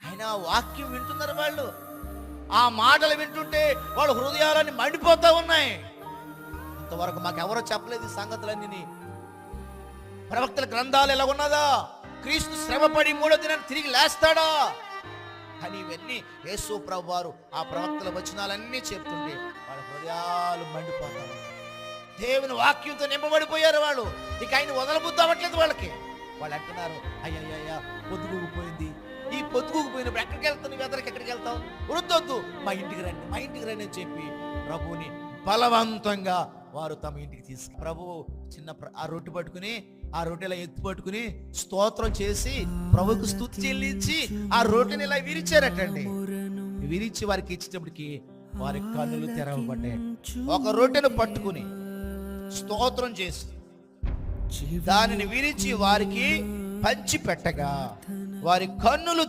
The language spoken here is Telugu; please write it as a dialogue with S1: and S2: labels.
S1: ఆయన వాక్యం వింటున్నారు వాళ్ళు. ఆ మాటలు వింటుంటే వాళ్ళ హృదయాలన్నీ మండిపోతూ ఉన్నాయి. ఇంతవరకు మాకెవరో చెప్పలేదు ఈ సంగతులన్నీ. ప్రవక్తల గ్రంథాలు ఎలా ఉన్నదా? క్రీస్తు శ్రమపడి మూడో దినాన్ని తిరిగి లేస్తాడా అని ఇవన్నీ యేసు ప్రభు వారు ఆ ప్రవక్తల వచనాలన్నీ చెప్తుంటే వాళ్ళ హృదయాలు మండిపోతారు. దేవుని వాక్యంతో నింపబడిపోయారు వాళ్ళు. ఇక ఆయన వదలబుద్ధి అవ్వట్లేదు వాళ్ళకి. వాళ్ళు అంటున్నారు, అయ్యయ్యా పొద్దుగుపోయింది, ఈ పొద్దుగుపోయినప్పుడు ఎక్కడికి వెళ్తావు? నువ్వు ఎక్కడికి వెళ్తావు? వృద్ధొద్దు, మా ఇంటికి రండి, మా ఇంటికి రండి అని చెప్పి ప్రభువుని బలవంతంగా వారు తమ ఇంటికి తీసుకు ప్రభువు చిన్న ఆ రొట్టె పట్టుకుని, ఆ రొట్టెలా ఎత్తు పట్టుకుని స్తోత్రం చేసి ప్రభువుకు స్తుతి చెల్లించి ఆ రొట్టెని ఇలా విరిచారటండి. విరిచి వారికి ఇచ్చేటప్పటికి వారి కన్నులు తెరవబడ్డాయి. ఒక రొట్టెను పట్టుకుని స్తోత్రం చేసి దానిని విరిచి వారికి పంచి పెట్టగా వారి కన్నులు